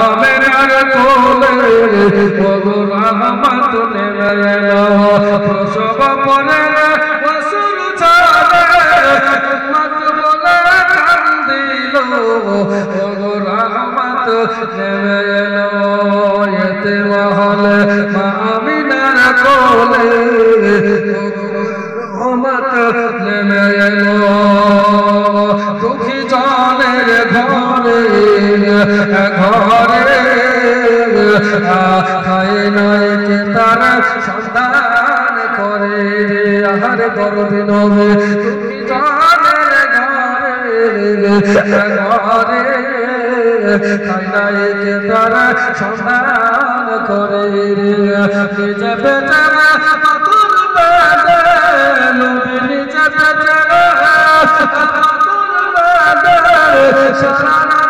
আমেনার কোলে ওগো রহমত নেমে এলো প্রসব পরে অসুর ছাড়ে উম্মত বলে কান্দিল ওগো রহমত নেমে এলো এতে মহলে মা আমিনার কোলে ওগো রহমত নেমে এলো দুঃখী জনের ঘরে ঘরে খায় নাই কে তারা সন্ধান করে আহারে গর্বে নবে তুমি জানের ঘরে ঘরে খায় নাই কে তারা সন্ধান করে নিজে বেচারা পাতুল বাদে নবী নিজে বেচারা পাতুল বাদে সারা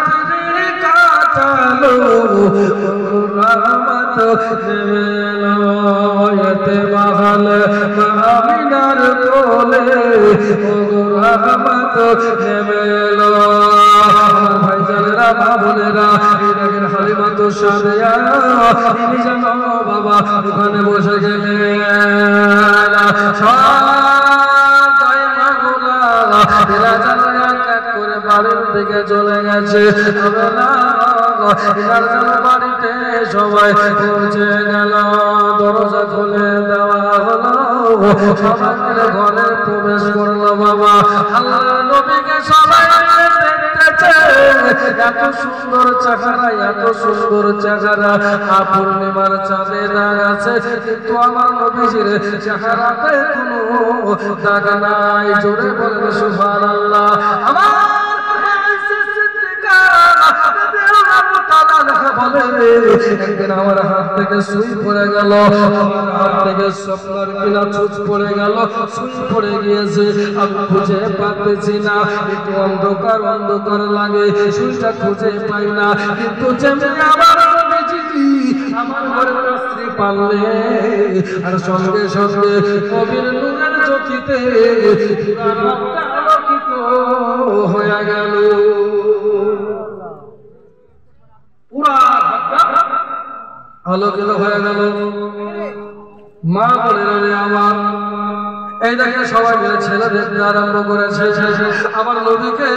রহমত নেমে এলো এতে মহল আমিনার কোলে রহমত নেমে এলো ভাইজানেরা মা বোনেরা দেখেন হালিমাতু সাদিয়া তিনি যেন বাবা ওখানে বসে গেলেন এরা যেন এক করে বাড়ির দিকে চলে গেছে বাড়িতে সবাই পৌঁছে গেল দরজা খুলে দেওয়া হলো সবাই মিলে ঘরে প্রবেশ করলো বাবা আল্লাহ নবীকে সবাই দেখতেছে এত সুন্দর চেহারা এত সুন্দর চেহারা পূর্ণিমার চাঁদে দাগ আছে কিন্তু আমার নবীজির চেহারাতে কোনো দাগ নাই জোরে বলেন সুবহানাল্লাহ আমার একদিন আমার হাত থেকে সুই পড়ে গেল হাত থেকে স্বপ্নের কিনা ছুঁচ পড়ে গেল সুই পড়ে গিয়েছে আমি খুঁজে পাচ্ছি না একটু অন্ধকার অন্ধকার লাগে সুইটা খুঁজে পাই না কিন্তু যেমন আমার আমার ঘরের স্ত্রী পারলে আর সঙ্গে সঙ্গে কবির নূরের জ্যোতিতে আলোকিত হয়ে গেল আলোকিত হয়ে গেল মা বোনেরা আমার এই দেখে সবাই মিলে ছেলে দেখতে আরম্ভ করেছে আমার নবীকে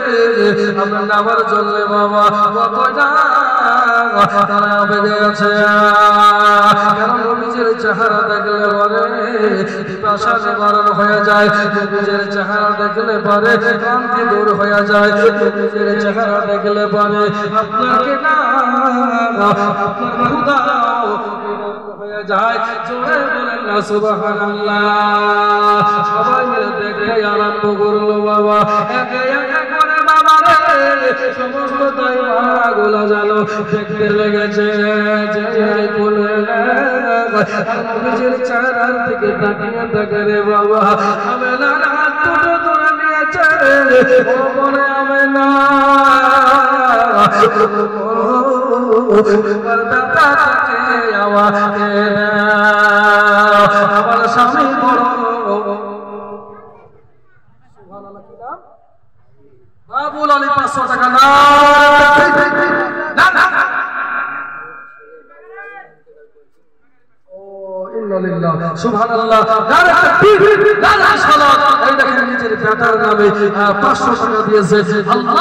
আমরা নামার জন্য বাবা তারা বেঁধে আছে নবীজির চেহারা দেখলে পরে পিপাসা নিবারণ হয়ে যায় নবীজির চেহারা দেখলে পরে ক্লান্তি দূর হয়ে যায় নবীজির চেহারা দেখলে পরে আপনাকে না আপনার ক্ষুধা হয়ে যায় জোরে বলেন না সুবহানাল্লাহ সবাই মিলে দেখতে আরম্ভ করলো বাবা একে একে করে বাবা রে সমস্ত তাই মাগুলো জানো দেখতে লেগেছে যে বলে নিজের চেহারার দিকে তাকিয়ে থাকে রে বাবা আমেনার হাত দুটো ধরে নিয়েছে ও বলে আমেনা দাদাকে আমাকে আমার স্বামী বড় বাবুল আলী 500 টাকা না সুবহানাল্লাহ নারে সালাত এই দেখেন নিজের বেটার নামে 500 টাকা দিয়েছে আল্লাহ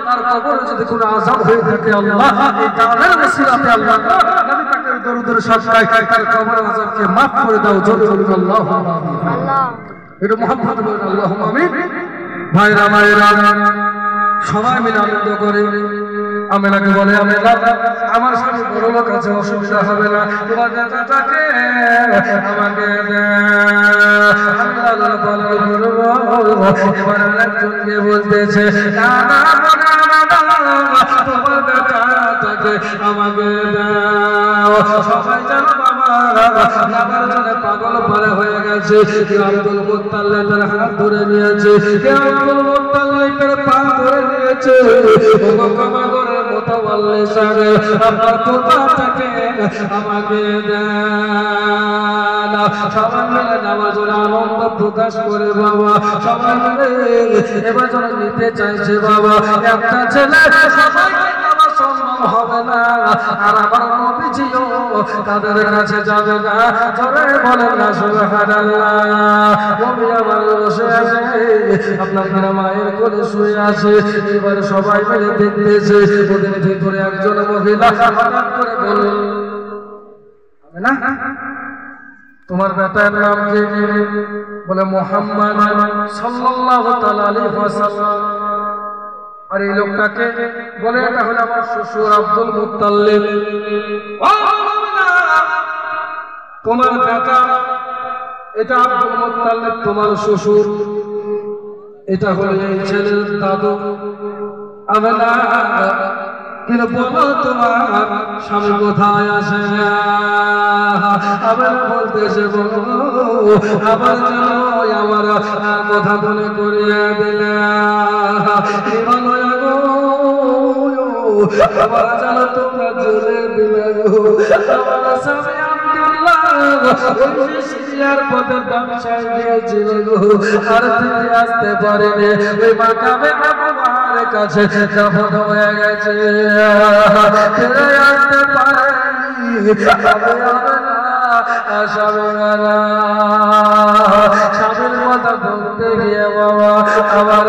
তার কবরে যদি কোনো আযাব হয়ে থাকে আল্লাহ এই দানের ওসিলাতে আল্লাহ নবী পাকের দরুদের সাথে তার কবরের আযাবকে maaf করে দাও জোরে বলুন আল্লাহুম্মা আমিন আল্লাহ এটা মুহাম্মদ বলেন আল্লাহুম্মা আমিন ভাইরা মায়েরা সবাই মিলে আনন্দ করে আমেনাকে বলে আমেনা আমার স্বামী বড় লোক আছে অসুবিধা হবে না তোমার দাদাটাকে আমাকে আল্লাহ পালন করবো এবার একজনকে বলতেছে তোমার দাদাটাকে আমাকে দাও সবাই জানো বাবা নামার জন্য পাগল পারে হয়ে গেছে আব্দুল মুত্তালিবের হাত ধরে নিয়েছে আব্দুল মুত্তালিবের পা ধরে নিয়েছে ক্ষমা করে মোতাওয়াল্লি সাহেব আপনার পোতাটাকে আমাকে দেন সবাই মিলে নামাজের আনন্দ প্রকাশ করে বাবা সবাই মিলে এবার যারা নিতে চাইছে বাবা একটা ছেলে সবাইকে নামাজ তাদের কাছে যাবে না। জোরে বলেন না সুবহানাল্লাহ। নবী আমার বসে আছে, আপনার কিনা মায়ের কোলে শুয়ে আছে। এবার সবাই মিলে দেখতেছে, ওদের ভিতরে একজন মহিলা হঠাৎ করে বলল, না তোমার বেটার নাম কি? বলে মুহাম্মদ সাল্লাল্লাহু তাআলা আলাইহি ওয়াসাল্লাম। আর এই লোকটাকে বলে এটা হলো আমার শ্বশুর আব্দুল মুত্তালিব। তোমার বেটা এটা আব্দুল মুত্তালিব, তোমার শ্বশুর এটা হলো এই ছেলের দাদু। আমেনা কিন্তু বলো তোমার স্বামী কোথায় আছে? আবার বলতেছে বলো আবার আমার কথা মনে করিয়ে দিলে আবার জানো তোমরা জোরে দিলে আমার স্বামী সিরিয়ার পথে ব্যবসায় গিয়েছিল আর ফিরে আসতে পারেনি। ওই মাকামে আমার কাছে দাফন হয়ে গেছে, ফিরে আসতে পারেনি। স্বামীর কথা বলতে গিয়ে বাবা আমার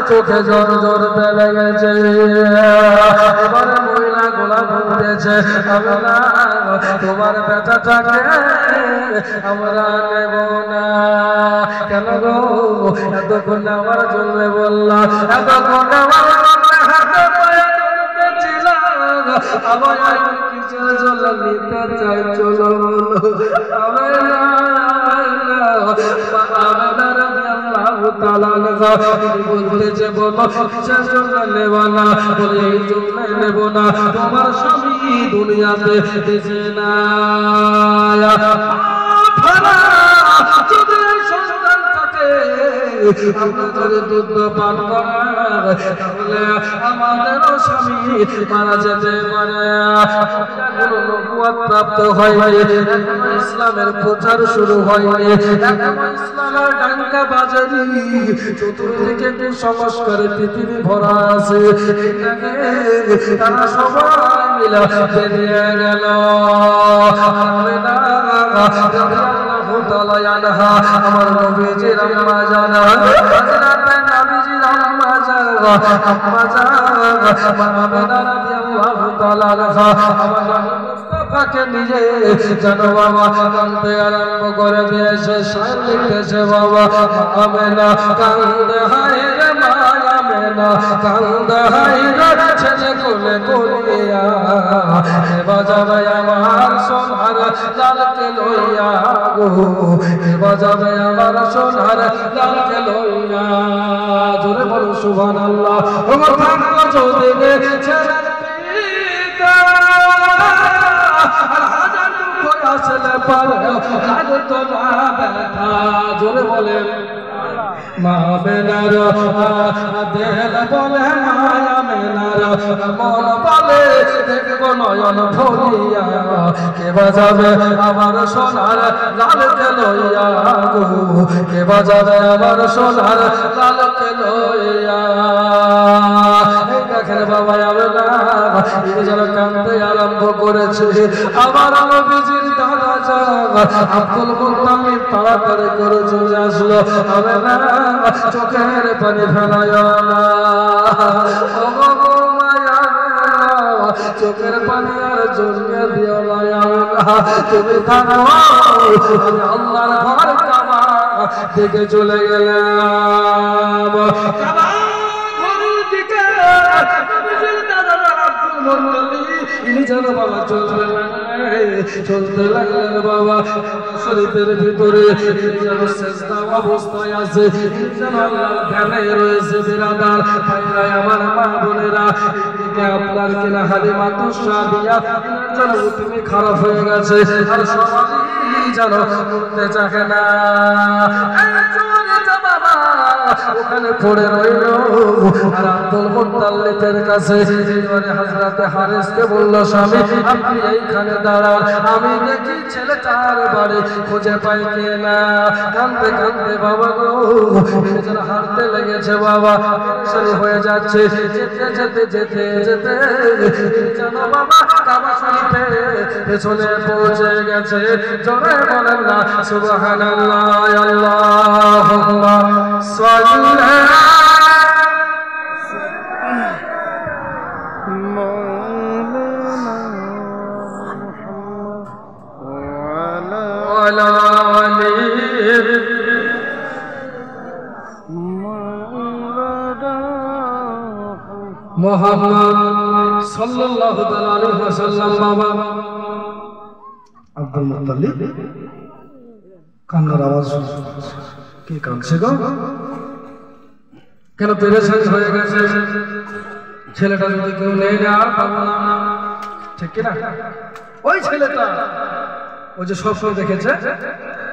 চোখে জোর জোর ফেলে গেছে। এবার মহিলা গোলা বলতেছে তোমার বেটাটাকে আমরা নেব না। কেন গো এতক্ষণ আমার জন্য বললাম, এতক্ষণ আমার হাতে পায়ে ধরতেছিলাম, আবার কিসের জন্য নিতে চাই? চলো বলতেছে বলো কিসের জন্য নেব না? বলে এই জন্য নেব না তোমার স্বামী দুনিয়াতে বেঁচে না। আমরা যদি দুধ পান করার তাহলে আমাদেরও স্বামী মারা যেতে পারে। কোনো নবুয়ত প্রাপ্ত হয়নি, ইসলামের প্রচার শুরু হয়নি, ইসলামের ডাঙ্কা বাজেনি, চতুর্দিকে কুসংস্কারে পৃথিবী ভরা আছে। তারা সবাই মিলে বেরিয়ে গেল। আমার নবীজির আম্মা জান হযরত নবীজির আম্মা জান আম্মা জান আমেনা রাদিয়াল্লাহু তাআলা আনহা আমার নবী মুস্তাফাকে নিজে জানো বাবা কাঁদতে আরম্ভ করে দিয়েছে। শায়র লিখতেছে বাবা আমেনা কাঁদে হায় রে মা আমেনা কাঁদে হায় রে ছেলে কোলে কোলিয়া বাজাবে আমার সোনার লালকে লইয়া গো বাজাবে আমার সোনার লালকে লইয়া। জোরে বলো সুবহানাল্লাহ। ওমর থাকলো যদি ছেলের পিতা আর হাজার দুঃখ আসলে পারে লাগতো না ব্যথা। জোরে বলেন মা বেনার দেল বলে মায়া মেনার মন বলে দেখবো নয়ন ভরিয়া কে বাজাবে আমার সোনার লালকে লইয়া গো কে বাজাবে আমার সোনার লালকে লইয়া। এই দেখেন বাবা আমেনা তিনি যেন কাঁদতে আরম্ভ করেছে। আমার নবীজির দাদা যান আব্দুল মুত্তালিব তাড়াতাড়ি করে চলে আসলো। আমেনা চোখের পানি ফেলায় না, চোখের পানি আর জড়িয়ে দিও না। তুমি থাকো আল্লাহর ঘর কাবা থেকে চলে গেলাম। কাবা ঘরের দিকে ইনি যেন বাবা চলতে লাগলেন বাবা শরীরের ভিতরে যেন সেজদা অবস্থায় আছে, যেন আল্লাহর ধ্যানে রয়েছে। বিরাদার ভাইরা আমার মা বোনেরা এদিকে আপনার কিনা হালিমা তুসাদিয়া যেন তুমি খারাপ হয়ে গেছে আর সবাই যেন করতে চাহে না। ওখানে পড়ে রইল আর আব্দুল মুত্তালিবের কাছে হযরতে হারিসকে বলল স্বামী আপনি এইখানে দাঁড়ান, আমি দেখি ছেলেটার বাড়ি খুঁজে পাই কিনা। কাঁদতে কাঁদতে বাবা গো যেন হাঁটতে লেগেছে বাবা, পেরেশানি হয়ে যাচ্ছে। যেতে যেতে যেতে যেতে যেন বাবা কাবা শরীফে পেছনে পৌঁছে গেছে জোরে বলেন না সুবহানাল্লাহ আল্লাহুম্মা সাল্লি মোহাম্মদ সাল্লাল্লাহু আলাইহি ওয়াসাল্লাম। বাবা আব্দুল মুত্তালিব কান্নার আওয়াজ কে কাঁদছে গো? কেন পেরেশান হয়ে গেছে? ছেলেটা যদি কেউ নেই না আর পাবো না, ঠিক কিনা? ওই ছেলেটা ওই যে স্বপ্ন দেখেছে,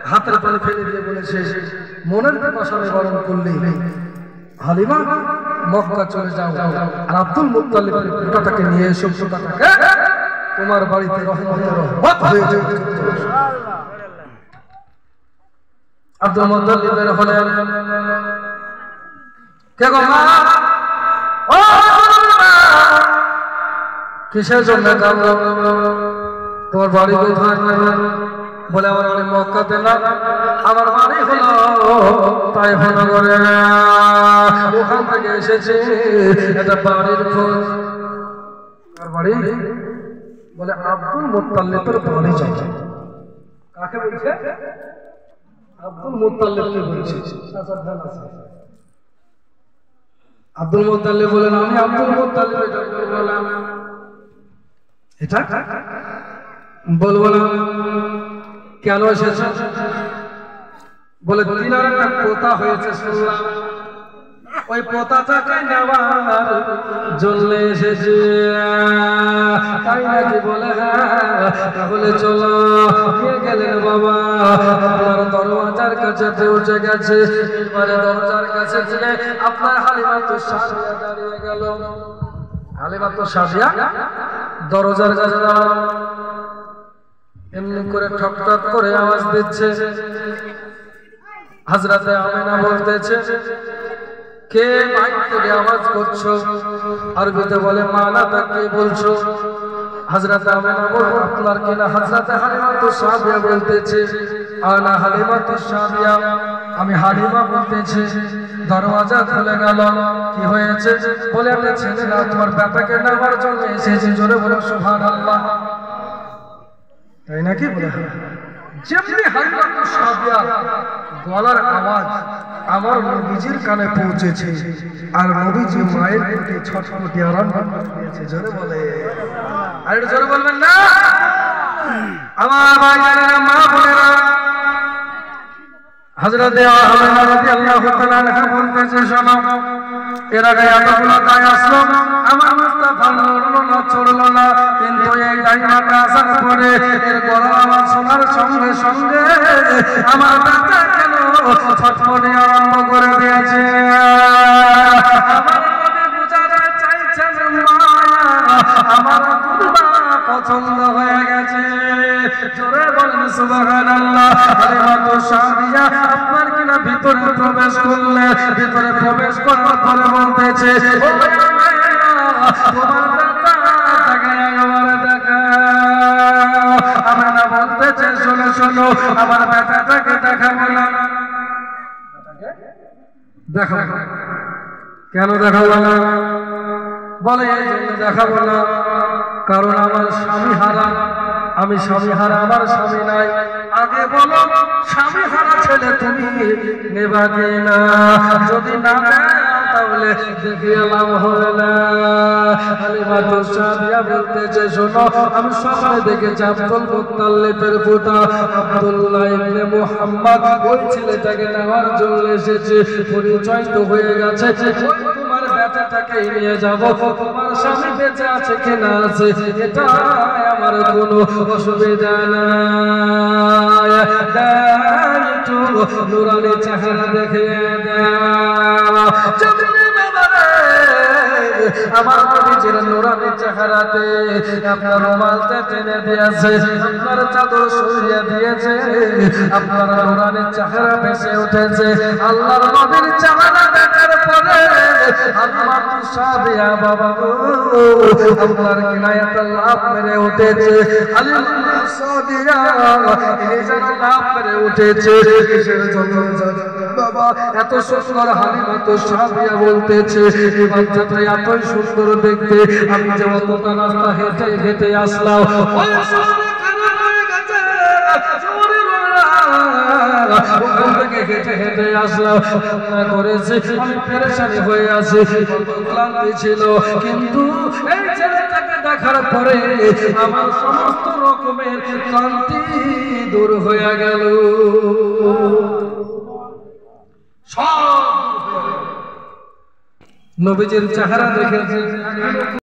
হাতের পানি ফেলে দিয়ে বলেছে মনের কষানে বরণ করলেই হালিমা মক্কা চলে যাও, আর আব্দুল মুত্তালিবের পোটাটাকে নিয়ে এসো, পোটাটাকে তোমার বাড়িতে রহমতের রহমত হয়ে যাবে। আব্দুল মুত্তালিব বের হলেন, কে গো মা? ও কিসের জন্য কাঁদো? তোমার বাড়ি কোথায়? বলে আমার বাড়ি মক্কাতে না, আমার বাড়ি হলো তায়েফ নগরে, ওখান থেকে এসেছে একটা বাড়ির খোঁজ। কার বাড়ি? বলে আব্দুল মুত্তালিবের বাড়ি যাই। কাকে বলছে? আব্দুল মুত্তালিবকে বলছে। আব্দুল মুত্তালিব বলেন আমি আব্দুল মুত্তালিব এটা বললাম, এটা বলবো না। কেন এসেছে? বলে তিনার একটা পোতা হয়েছে শুনলাম, ওই পোতাটাকে নেওয়ার জন্য এসেছে। তাই নাকি? বলে হ্যাঁ, তাহলে চলো। নিয়ে গেলেন বাবা, আপনার দরওয়াজার কাছে পৌঁছে গেছে। এবারে দরজার কাছে গিয়ে আপনার হালিমাতুস সাদিয়া দাঁড়িয়ে গেল। হালিমাতুস সাদিয়া দরজার কাছে দাঁড়ালো, এমনি করে ঠক ঠক করে আওয়াজ দিচ্ছে। হযরতে আমিনা বলতেছে কে বাইরে থেকে আওয়াজ করছো? আরবিতে বলে মালা তাকে বলছো? হযরতে আমিনা বলে আপনার কিনা? হযরতে হালিমাতুস সাদিয়া বলতেছে আনা হালিমাতুস সাদিয়া, আমি হালিমা বলতেছি। দরওয়াজা খুলে গেল। কি হয়েছে? বলে একটা ছেলেরা তোমার ব্যাপাকে নেওয়ার জন্য এসেছে। জোরে বলো সুবহানাল্লাহ। তাই নাকি? বলে যেমনি হালিমাতুস সাদিয়া গলার আওয়াজ আমার নবীজির কানে পৌঁছেছে, আর নবীজি মায়ের পেটে ছটফটি আরম্ভ করেছে। জোরে বলে, আর একটু জোরে বলবেন না? আমার ভাইয়েরা, মা বোনেরা, হযরতে আমিনা রাদিয়াল্লাহু তাআলা আনহা বলতেছে শোনো, এর আগে এতগুলো দায় আসলো, আমার মুস্তাফা নড়লো না, চড়লো না, কিন্তু এই দাইমাটা আসার পরে এর গলার আওয়াজ শোনার সঙ্গে সঙ্গে আমার দাদা কেন ছটফটি আরম্ভ করে দিয়েছে। আমার নবী বুঝাতে চাইছেন মায়া আমার দুর্বা পছন্দ হয়ে গেছে। জোরে বলেন সুবহানাল্লাহ। হালিমাতুস সাদিয়া আপনার কিনা ভিতরে প্রবেশ করলে, ভিতরে প্রবেশ করার পরে বলতেছে ও তোমার দাদাকে একবার দেখাও। আমিনা বলতেছে শোনো শোনো, আমার বেটাটাকে দেখাবো না। দেখাবো কেন? দেখাবো না বলে এই জন্য দেখাবো না, কারণ আমার স্বামী হারা। আমি স্বামী হারা, আমার স্বামী নাই। আগে বলো স্বামী হারা ছেলে তুমি নেবা কিনা? যদি না তাহলে দেখে লাভ হবে না। হালিমাতুস সাদিয়া বলতেছে শোনো, আমি স্বপ্নে দেখেছি আব্দুল মুত্তালিবের পোতা আব্দুল্লাহ ইবনে মুহাম্মদ ওই ছেলেটাকে নেওয়ার জন্য এসেছে। পরিচয় তো হয়ে গেছে, তোমার বেটাটাকে নিয়ে যাব। তোমার স্বামী বেঁচে আছে কিনা আছে এটা আমার কোনো অসুবিধা নাই। একটু নুরানি চেহারা দেখে দাও। আমার নবীজির নূরানি চেহারাতে আপনার রুমালটা টেনে দিয়েছে, আপনার চাদর সরিয়ে দিয়েছে, আপনার নূরানি চেহারা ভেসে উঠেছে। আল্লাহর নবীর চেহারা দেখার পরে হালিমা সাদিয়া বাবা গো আপনার কিনায়াত লাভ মেরে উঠেছে। হালিমা সাদিয়া এই যেন লাভ মেরে উঠেছে। কিসের জন্য বাবা এত সুন্দর হালিমা তো সাদিয়া বলতেছে এই বাচ্চাটা এতই সুন্দর দেখতে, আমি যে অতটা রাস্তা হেঁটে হেঁটে আসলাম ওই শরীর খারাপ হয়ে গেছে, ওখান থেকে হেঁটে হেঁটে আসলাম করেছে, আমি পেরেশানি হয়ে আছি, ক্লান্তি ছিল, কিন্তু এই ছেলেটাকে দেখার পরে আমার সমস্ত রকমের ক্লান্তি দূর হয়ে গেল, সব নবীজির চেহারা দেখেছে।